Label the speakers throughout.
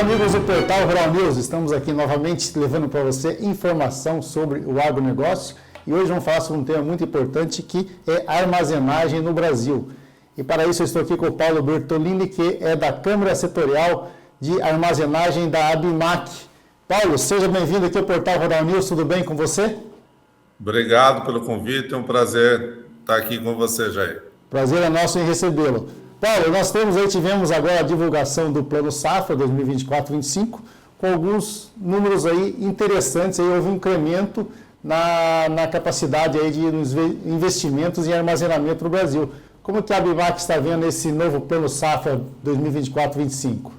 Speaker 1: amigos do Portal Rural News, estamos aqui novamente levando para você informação sobre o agronegócio e hoje vamos falar sobre um tema muito importante que é armazenagem no Brasil. E para isso eu estou aqui com o Paulo Bertolini, que é da Câmara Setorial de Armazenagem da ABIMAQ. Paulo, seja bem-vindo aqui ao Portal Rural News, tudo bem com você?
Speaker 2: Obrigado pelo convite, é um prazer estar aqui com você, Jair.
Speaker 1: Prazer é nosso em recebê-lo. Paulo, nós tivemos agora a divulgação do Plano Safra 2024-25, com alguns números aí interessantes, aí houve um incremento na capacidade aí de investimentos em armazenamento no Brasil. Como que a ABIMAQ está vendo esse novo Plano Safra 2024-25?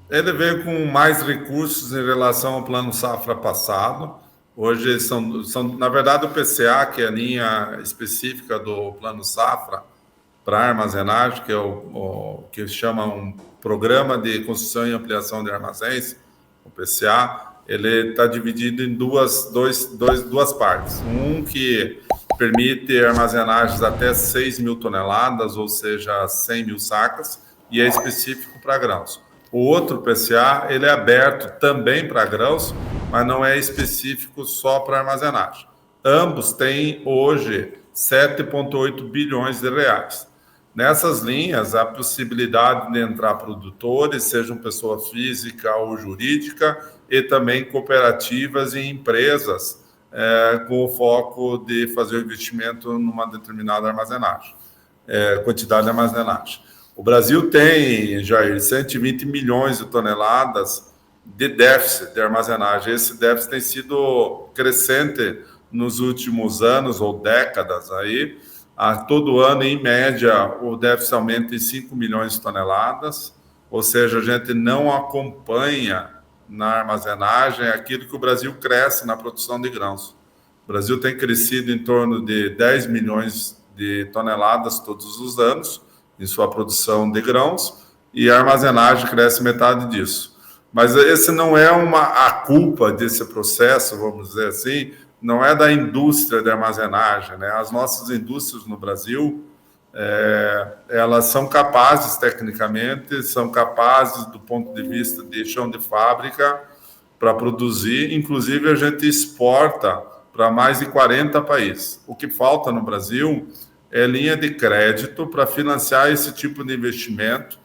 Speaker 2: Ele veio com mais recursos em relação ao Plano Safra passado. Hoje na verdade, o PCA, que é a linha específica do Plano Safra, para armazenagem, que é o que chama um Programa de Construção e Ampliação de Armazéns, o PCA, ele está dividido em duas partes. Um que permite armazenagens até 6 mil toneladas, ou seja, 100 mil sacas, e é específico para grãos. O outro PCA, ele é aberto também para grãos, mas não é específico só para armazenagem. Ambos têm hoje 7,8 bilhões de reais. Nessas linhas, há possibilidade de entrar produtores, sejam pessoa física ou jurídica, e também cooperativas e empresas, com o foco de fazer o investimento numa determinada armazenagem, quantidade de armazenagem. O Brasil tem, Jair, 120 milhões de toneladas de déficit de armazenagem. Esse déficit tem sido crescente nos últimos anos ou décadas aí. Todo ano, em média, o déficit aumenta em 5 milhões de toneladas, ou seja, a gente não acompanha na armazenagem aquilo que o Brasil cresce na produção de grãos. O Brasil tem crescido em torno de 10 milhões de toneladas todos os anos em sua produção de grãos, e a armazenagem cresce metade disso. Mas esse não é a culpa desse processo, vamos dizer assim, não é da indústria de armazenagem, né? As nossas indústrias no Brasil, elas são capazes tecnicamente, são capazes do ponto de vista de chão de fábrica para produzir, inclusive a gente exporta para mais de 40 países. O que falta no Brasil é linha de crédito para financiar esse tipo de investimento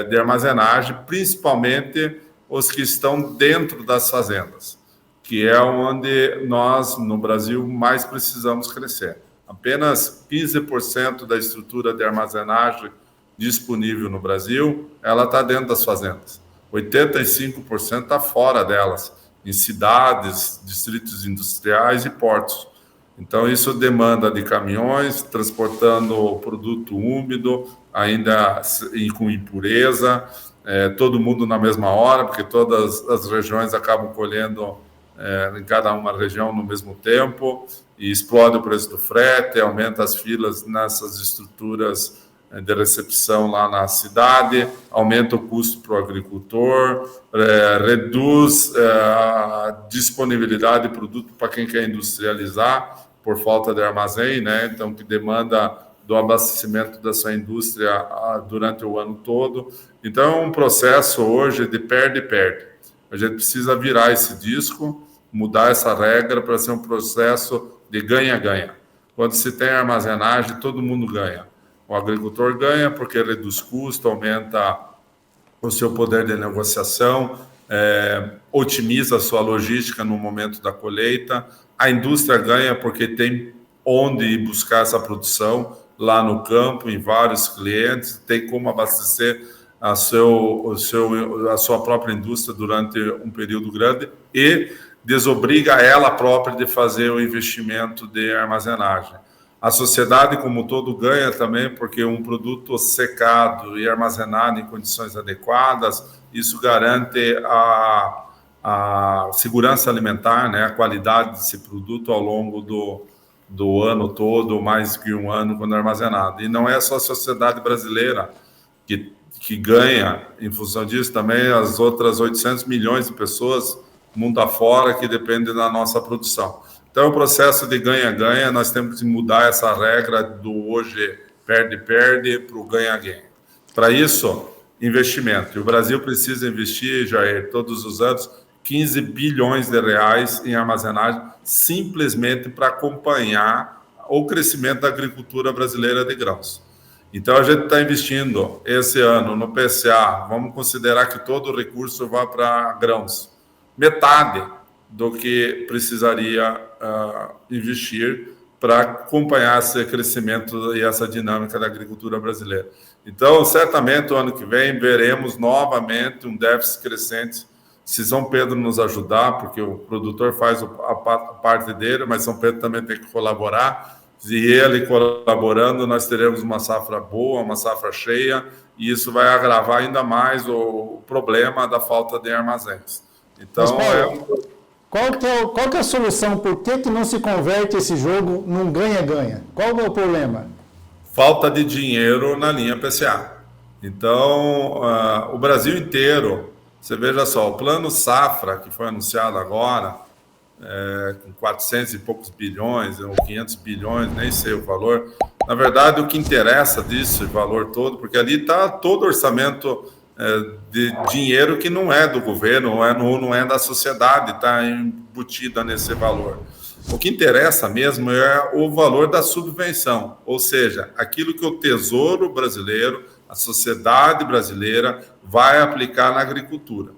Speaker 2: de armazenagem, principalmente os que estão dentro das fazendas, que é onde nós, no Brasil, mais precisamos crescer. Apenas 15% da estrutura de armazenagem disponível no Brasil, ela está dentro das fazendas. 85% está fora delas, em cidades, distritos industriais e portos. Então, isso demanda de caminhões, transportando produto úmido, ainda com impureza, todo mundo na mesma hora, porque todas as regiões acabam colhendo em cada uma região no mesmo tempo, e explode o preço do frete, aumenta as filas nessas estruturas de recepção lá na cidade, aumenta o custo para o agricultor, reduz a disponibilidade de produto para quem quer industrializar por falta de armazém, né? Então, que demanda do abastecimento da sua indústria durante o ano todo. Então, é um processo hoje de perde-perde. A gente precisa virar esse disco, mudar essa regra para ser um processo de ganha-ganha. Quando se tem armazenagem, todo mundo ganha. O agricultor ganha porque reduz custo, aumenta o seu poder de negociação, otimiza a sua logística no momento da colheita. A indústria ganha porque tem onde ir buscar essa produção lá no campo, em vários clientes, tem como abastecer a sua própria indústria durante um período grande e desobriga ela própria de fazer o investimento de armazenagem. A sociedade como um todo ganha também, porque um produto secado e armazenado em condições adequadas, isso garante a segurança alimentar, né, a qualidade desse produto ao longo do ano todo, mais que um ano quando armazenado. E não é só a sociedade brasileira que ganha em função disso, também as outras 800 milhões de pessoas mundo afora que dependem da nossa produção. Então, é um processo de ganha-ganha, nós temos que mudar essa regra do hoje perde-perde para o ganha-ganha. Para isso, investimento. E o Brasil precisa investir, Jair, todos os anos, 15 bilhões de reais em armazenagem, simplesmente para acompanhar o crescimento da agricultura brasileira de grãos. Então, a gente está investindo esse ano no PCA, vamos considerar que todo o recurso vá para grãos. Metade do que precisaria investir para acompanhar esse crescimento e essa dinâmica da agricultura brasileira. Então, certamente, o ano que vem, veremos novamente um déficit crescente. Se São Pedro nos ajudar, porque o produtor faz a parte dele, mas São Pedro também tem que colaborar. E ele colaborando, nós teremos uma safra boa, uma safra cheia, e isso vai agravar ainda mais o problema da falta de armazéns. Então,
Speaker 1: qual que é a solução? Por que não se converte esse jogo num ganha-ganha? Qual é o problema?
Speaker 2: Falta de dinheiro na linha PCA. Então, o Brasil inteiro, você veja só, o plano safra, que foi anunciado agora, com 400 e poucos bilhões, ou 500 bilhões, nem sei o valor. Na verdade, o que interessa disso, o valor todo, porque ali está todo o orçamento de dinheiro que não é do governo, não é da sociedade, está embutida nesse valor. O que interessa mesmo é o valor da subvenção, ou seja, aquilo que o Tesouro Brasileiro, a sociedade brasileira, vai aplicar na agricultura.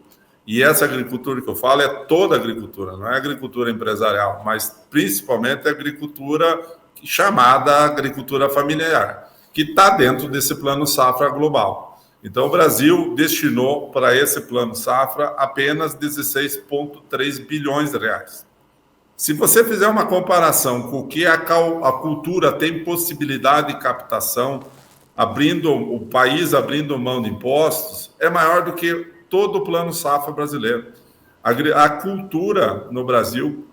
Speaker 2: E essa agricultura que eu falo é toda a agricultura, não é agricultura empresarial, mas principalmente a agricultura chamada agricultura familiar, que está dentro desse plano safra global. Então, o Brasil destinou para esse plano safra apenas 16,3 bilhões de reais. Se você fizer uma comparação com o que a cultura tem possibilidade de captação, o país abrindo mão de impostos, é maior do que todo o plano safra brasileiro. A cultura no Brasil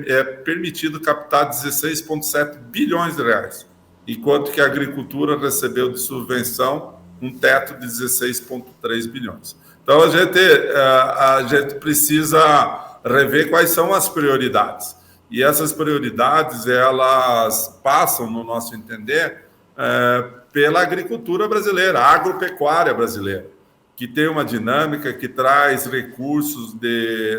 Speaker 2: é permitido captar 16,7 bilhões de reais, enquanto que a agricultura recebeu de subvenção um teto de 16,3 bilhões. Então, a gente precisa rever quais são as prioridades. E essas prioridades, elas passam, no nosso entender, pela agricultura brasileira, a agropecuária brasileira, que tem uma dinâmica que traz recursos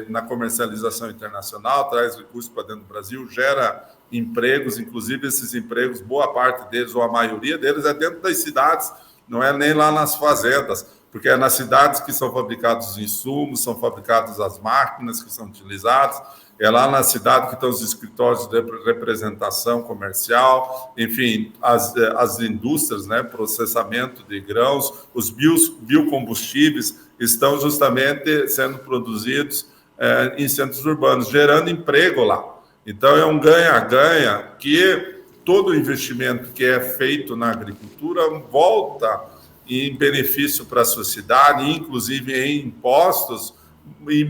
Speaker 2: na comercialização internacional, traz recursos para dentro do Brasil, gera empregos, inclusive esses empregos, boa parte deles, ou a maioria deles, é dentro das cidades, não é nem lá nas fazendas, porque é nas cidades que são fabricados os insumos, são fabricadas as máquinas que são utilizadas, é lá na cidade que estão os escritórios de representação comercial, enfim, as indústrias, né, processamento de grãos, os biocombustíveis estão justamente sendo produzidos em centros urbanos, gerando emprego lá. Então, é um ganha-ganha que todo investimento que é feito na agricultura volta em benefício para a sociedade, inclusive em impostos, e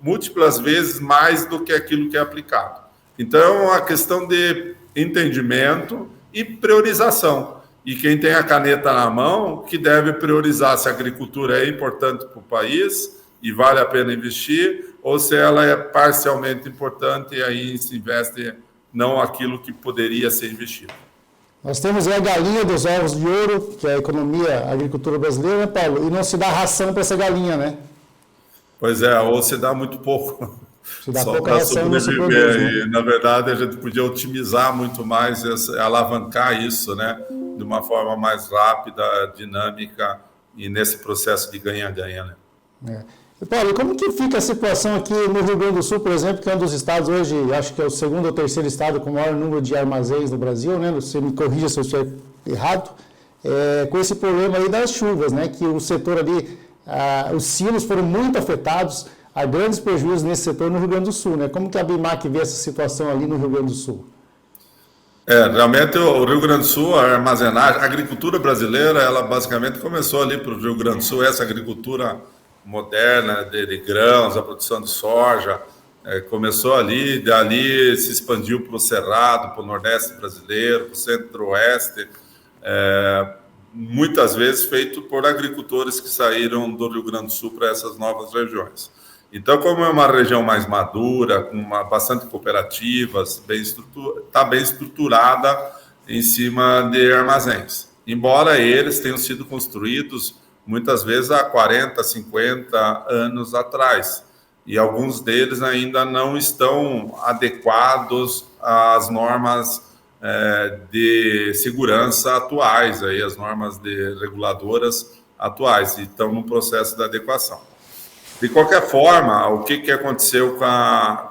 Speaker 2: múltiplas vezes mais do que aquilo que é aplicado. Então, é uma questão de entendimento e priorização. E quem tem a caneta na mão, que deve priorizar se a agricultura é importante para o país e vale a pena investir, ou se ela é parcialmente importante e aí se investe não aquilo que poderia ser investido.
Speaker 1: Nós temos a galinha dos ovos de ouro, que é a economia, a agricultura brasileira, né, Paulo? E não se dá ração para essa galinha, né?
Speaker 2: Pois é, ou se dá muito pouco.
Speaker 1: Se dá pouca ração, não se produz, né?
Speaker 2: E, na verdade, a gente podia otimizar muito mais, alavancar isso, né? De uma forma mais rápida, dinâmica, e nesse processo de ganha-ganha, né?
Speaker 1: E, Paulo, como que fica a situação aqui no Rio Grande do Sul, por exemplo, que é um dos estados hoje, acho que é o segundo ou terceiro estado com o maior número de armazéns no Brasil, né? Você me corrija se eu estiver errado, com esse problema aí das chuvas, né? Que o setor ali, os silos foram muito afetados, há grandes prejuízos nesse setor no Rio Grande do Sul, né? Como que a BIMAC vê essa situação ali no Rio Grande do Sul?
Speaker 2: Realmente o Rio Grande do Sul, a armazenagem, a agricultura brasileira, ela basicamente começou ali para o Rio Grande do Sul, essa agricultura moderna de grãos, a produção de soja, começou ali, dali se expandiu para o Cerrado, para o Nordeste brasileiro, para o Centro-Oeste, muitas vezes feito por agricultores que saíram do Rio Grande do Sul para essas novas regiões. Então, como é uma região mais madura, com bastante cooperativas, está bem estruturada em cima de armazéns. Embora eles tenham sido construídos muitas vezes há 40, 50 anos atrás. E alguns deles ainda não estão adequados às normas de segurança atuais, aí, as normas reguladoras atuais, e estão no processo de adequação. De qualquer forma, o que aconteceu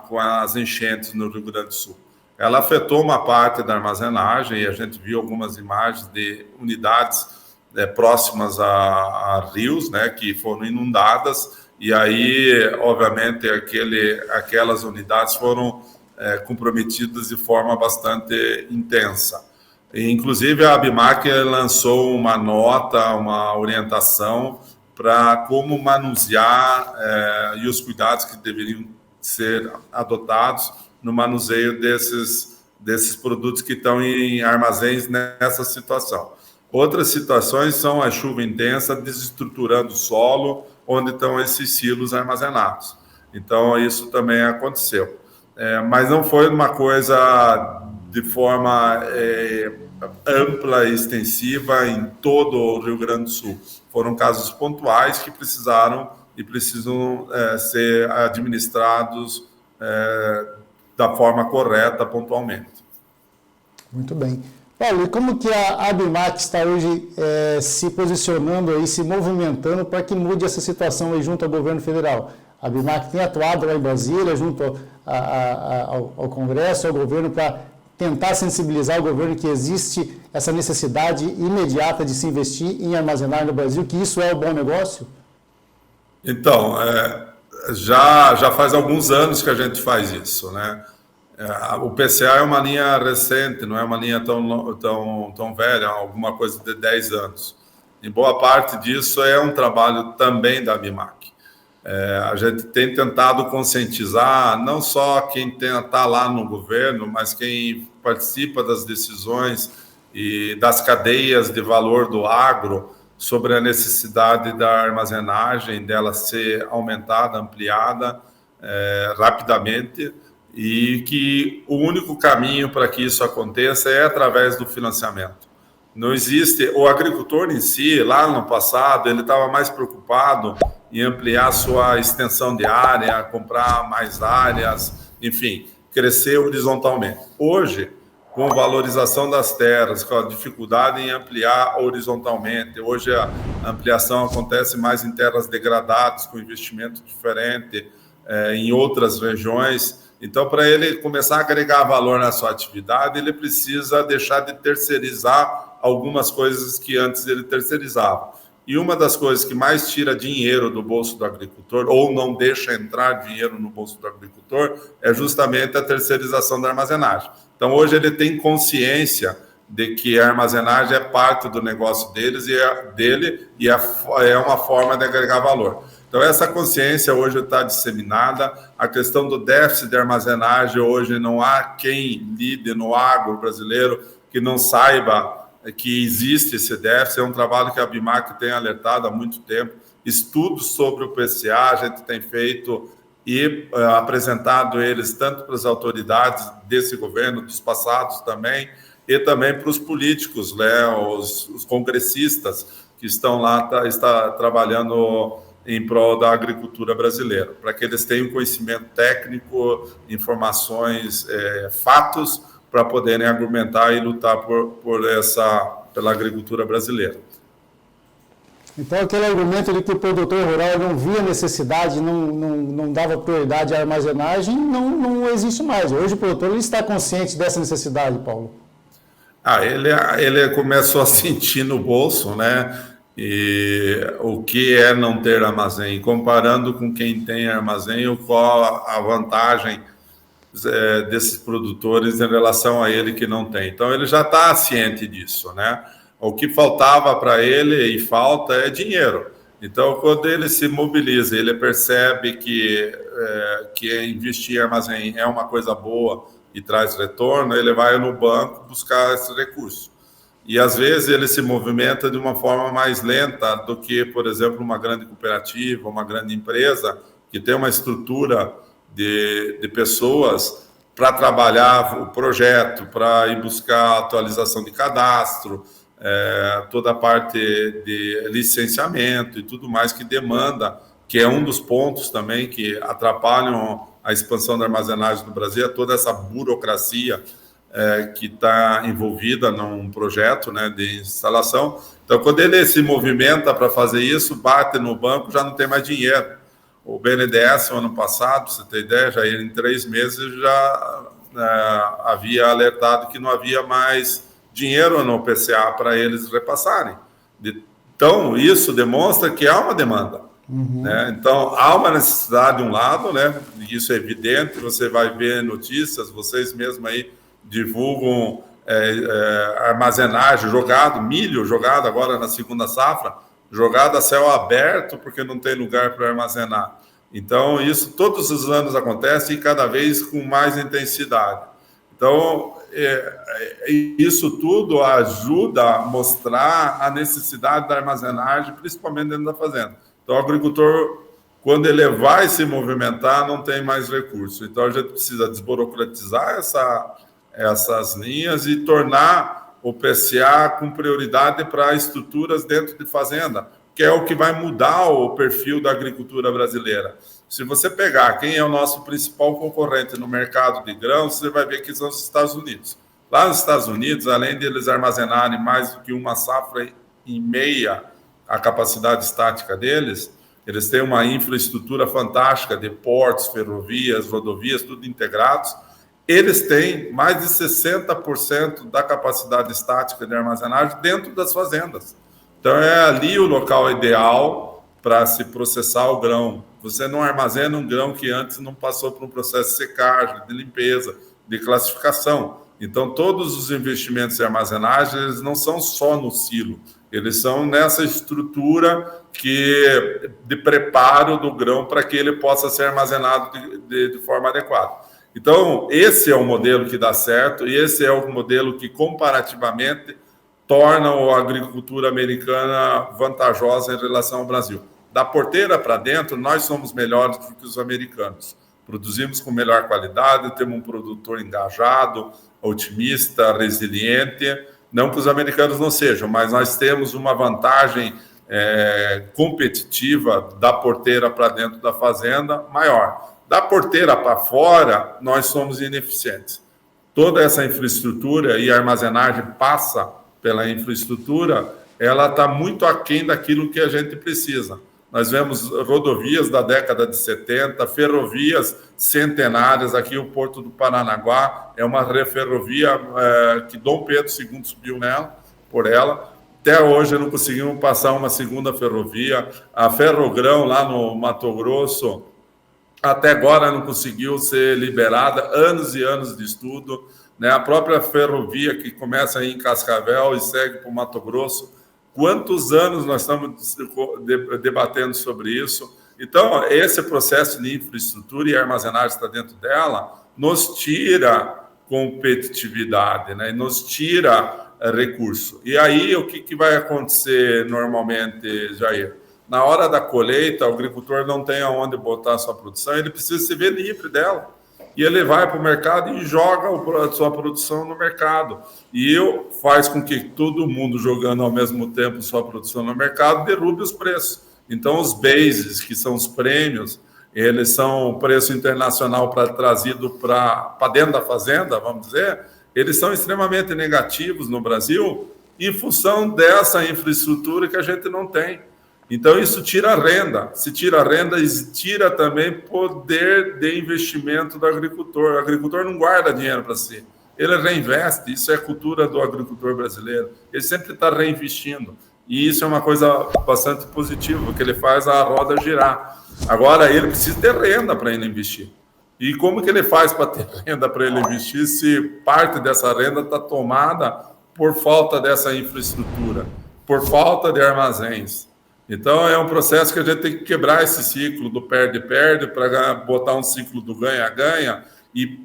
Speaker 2: com as enchentes no Rio Grande do Sul? Ela afetou uma parte da armazenagem, e a gente viu algumas imagens de unidades próximas a rios, né, que foram inundadas, e aí, obviamente, aquelas unidades foram comprometidas de forma bastante intensa. E, inclusive, a ABIMAQ lançou uma nota, uma orientação para como manusear e os cuidados que deveriam ser adotados no manuseio desses produtos que estão em armazéns nessa situação. Outras situações são a chuva intensa desestruturando o solo, onde estão esses silos armazenados. Então, isso também aconteceu. Mas não foi uma coisa de forma ampla e extensiva em todo o Rio Grande do Sul. Foram casos pontuais que precisaram e precisam ser administrados da forma correta, pontualmente.
Speaker 1: Muito bem. Paulo, e como que a ABIMAQ está hoje se posicionando aí, se movimentando para que mude essa situação aí junto ao governo federal? A ABIMAQ tem atuado lá em Brasília, junto ao Congresso, ao governo, para tentar sensibilizar o governo que existe essa necessidade imediata de se investir em armazenagem no Brasil, que isso é um bom negócio?
Speaker 2: Então, já faz alguns anos que a gente faz isso, né? O PCA é uma linha recente, não é uma linha tão velha, alguma coisa de 10 anos. E boa parte disso é um trabalho também da ABIMAQ. A gente tem tentado conscientizar não só quem está lá no governo, mas quem participa das decisões e das cadeias de valor do agro sobre a necessidade da armazenagem, dela ser aumentada, ampliada rapidamente, e que o único caminho para que isso aconteça é através do financiamento. Não existe... O agricultor em si, lá no passado, ele estava mais preocupado em ampliar sua extensão de área, comprar mais áreas, enfim, crescer horizontalmente. Hoje, com a valorização das terras, com a dificuldade em ampliar horizontalmente, hoje a ampliação acontece mais em terras degradadas, com investimento diferente, em outras regiões. Então, para ele começar a agregar valor na sua atividade, ele precisa deixar de terceirizar algumas coisas que antes ele terceirizava. E uma das coisas que mais tira dinheiro do bolso do agricultor, ou não deixa entrar dinheiro no bolso do agricultor, é justamente a terceirização da armazenagem. Então, hoje ele tem consciência de que a armazenagem é parte do negócio dele e é uma forma de agregar valor. Então, essa consciência hoje está disseminada. A questão do déficit de armazenagem, hoje não há quem lide no agro brasileiro que não saiba que existe esse déficit. É um trabalho que a ABIMAQ tem alertado há muito tempo. Estudos sobre o PCA a gente tem feito e apresentado eles tanto para as autoridades desse governo, dos passados também, e também para os políticos, né, os congressistas que estão lá, está trabalhando em prol da agricultura brasileira, para que eles tenham conhecimento técnico, informações, fatos, para poderem argumentar e lutar pela agricultura brasileira.
Speaker 1: Então, aquele argumento de que o produtor rural não via necessidade, não dava prioridade à armazenagem, não existe mais. Hoje o produtor ele está consciente dessa necessidade, Paulo.
Speaker 2: Ele começou a sentir no bolso, né? E o que é não ter armazém, comparando com quem tem armazém, qual a vantagem desses produtores em relação a ele que não tem. Então, ele já está ciente disso, né? O que faltava para ele e falta é dinheiro. Então, quando ele se mobiliza, ele percebe que investir em armazém é uma coisa boa e traz retorno, ele vai no banco buscar esse recurso. E, às vezes, ele se movimenta de uma forma mais lenta do que, por exemplo, uma grande cooperativa, uma grande empresa, que tem uma estrutura de pessoas para trabalhar o projeto, para ir buscar atualização de cadastro, toda a parte de licenciamento e tudo mais que demanda, que é um dos pontos também que atrapalham a expansão da armazenagem no Brasil, é toda essa burocracia que está envolvida num projeto, né, de instalação. Então, quando ele se movimenta para fazer isso, bate no banco, já não tem mais dinheiro. O BNDES, no ano passado, para você ter ideia, já em 3 meses já havia alertado que não havia mais dinheiro no PCA para eles repassarem. Então, isso demonstra que há uma demanda. Né? Então, há uma necessidade de um lado, né? Isso é evidente, você vai ver notícias, vocês mesmos aí divulgam armazenagem, milho jogado agora na segunda safra, jogado a céu aberto, porque não tem lugar para armazenar. Então, isso todos os anos acontece e cada vez com mais intensidade. Então, isso tudo ajuda a mostrar a necessidade da armazenagem, principalmente dentro da fazenda. Então, o agricultor, quando ele vai se movimentar, não tem mais recurso. Então, a gente precisa desburocratizar essas linhas e tornar o PCA com prioridade para estruturas dentro de fazenda, que é o que vai mudar o perfil da agricultura brasileira. Se você pegar quem é o nosso principal concorrente no mercado de grãos, você vai ver que são os Estados Unidos. Lá nos Estados Unidos, além de eles armazenarem mais do que uma safra e meia a capacidade estática deles, eles têm uma infraestrutura fantástica de portos, ferrovias, rodovias, tudo integrados. Eles têm mais de 60% da capacidade estática de armazenagem dentro das fazendas. Então, é ali o local ideal para se processar o grão. Você não armazena um grão que antes não passou por um processo de secagem, de limpeza, de classificação. Então, todos os investimentos em armazenagem, eles não são só no silo, eles são nessa estrutura de preparo do grão para que ele possa ser armazenado de forma adequada. Então, esse é o modelo que dá certo e esse é o modelo que, comparativamente, torna a agricultura americana vantajosa em relação ao Brasil. Da porteira para dentro, nós somos melhores do que os americanos. Produzimos com melhor qualidade, temos um produtor engajado, otimista, resiliente. Não que os americanos não sejam, mas nós temos uma vantagem competitiva da porteira para dentro da fazenda maior. Da porteira para fora, nós somos ineficientes. Toda essa infraestrutura e a armazenagem passa pela infraestrutura, ela está muito aquém daquilo que a gente precisa. Nós vemos rodovias da década de 70, ferrovias centenárias. Aqui o Porto do Paranaguá é uma ferrovia que Dom Pedro II subiu por ela. Até hoje não conseguimos passar uma segunda ferrovia. A Ferrogrão, lá no Mato Grosso, até agora não conseguiu ser liberada. Anos e anos de estudo. Né? A própria ferrovia que começa aí em Cascavel e segue para o Mato Grosso. Quantos anos nós estamos debatendo sobre isso? Então, esse processo de infraestrutura e armazenagem está dentro dela, nos tira competitividade, né? E nos tira recurso. E aí, o que vai acontecer normalmente, Jair? Na hora da colheita, o agricultor não tem aonde botar a sua produção, ele precisa se ver livre dela. E ele vai para o mercado e joga a sua produção no mercado. E faz com que todo mundo jogando ao mesmo tempo sua produção no mercado derrube os preços. Então, os bases, que são os prêmios, eles são preço internacional trazido para dentro da fazenda, vamos dizer, eles são extremamente negativos no Brasil em função dessa infraestrutura que a gente não tem. Então, isso tira a renda. Se tira a renda, tira também poder de investimento do agricultor. O agricultor não guarda dinheiro para si. Ele reinveste. Isso é a cultura do agricultor brasileiro. Ele sempre está reinvestindo. E isso é uma coisa bastante positiva, porque ele faz a roda girar. Agora, ele precisa ter renda para ele investir. E como que ele faz para ter renda para ele investir se parte dessa renda está tomada por falta dessa infraestrutura, por falta de armazéns? Então, é um processo que a gente tem que quebrar esse ciclo do perde-perde para botar um ciclo do ganha-ganha e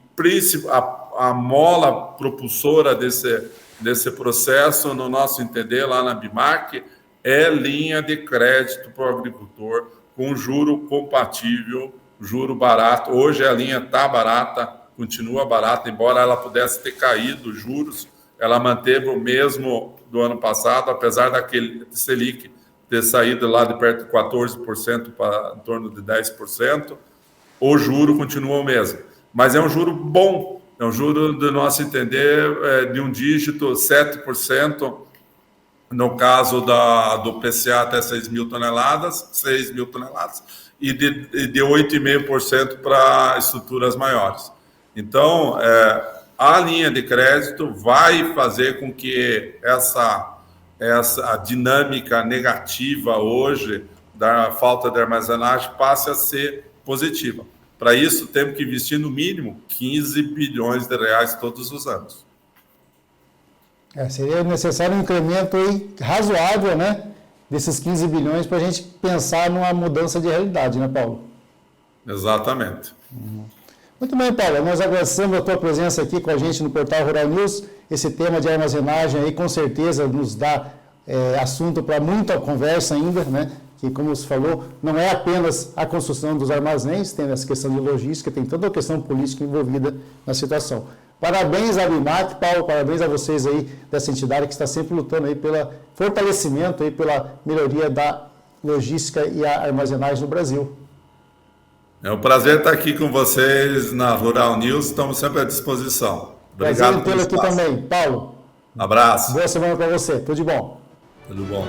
Speaker 2: a mola propulsora desse processo, no nosso entender, lá na BIMAC, é linha de crédito para o agricultor com juro compatível, juro barato. Hoje a linha está barata, continua barata, embora ela pudesse ter caído os juros, ela manteve o mesmo do ano passado, apesar daquele Selic ter saído lá de perto de 14% para em torno de 10%, o juro continua o mesmo. Mas é um juro bom, é um juro, do nosso entender, de um dígito, 7%, no caso do PCA até 6 mil toneladas, e de 8,5% para estruturas maiores. Então, a linha de crédito vai fazer com que essa dinâmica negativa hoje da falta de armazenagem passe a ser positiva. Para isso, temos que investir no mínimo 15 bilhões de reais todos os anos.
Speaker 1: Seria necessário um incremento aí razoável, né, desses 15 bilhões para a gente pensar numa mudança de realidade, né, Paulo?
Speaker 2: Exatamente.
Speaker 1: Muito bem, Paulo, nós agradecemos a tua presença aqui com a gente no Portal Rural News. Esse tema de armazenagem aí com certeza nos dá assunto para muita conversa ainda, né? Que, como você falou, não é apenas a construção dos armazéns, tem essa questão de logística, tem toda a questão política envolvida na situação. Parabéns à Abimac, Paulo, parabéns a vocês aí dessa entidade que está sempre lutando aí pelo fortalecimento, aí pela melhoria da logística e a armazenagem no Brasil.
Speaker 2: É um prazer estar aqui com vocês na Rural News, estamos sempre à disposição. Obrigado
Speaker 1: por tê-lo aqui também. Paulo,
Speaker 2: um abraço.
Speaker 1: Boa semana para você, tudo de bom.
Speaker 2: Tudo bom.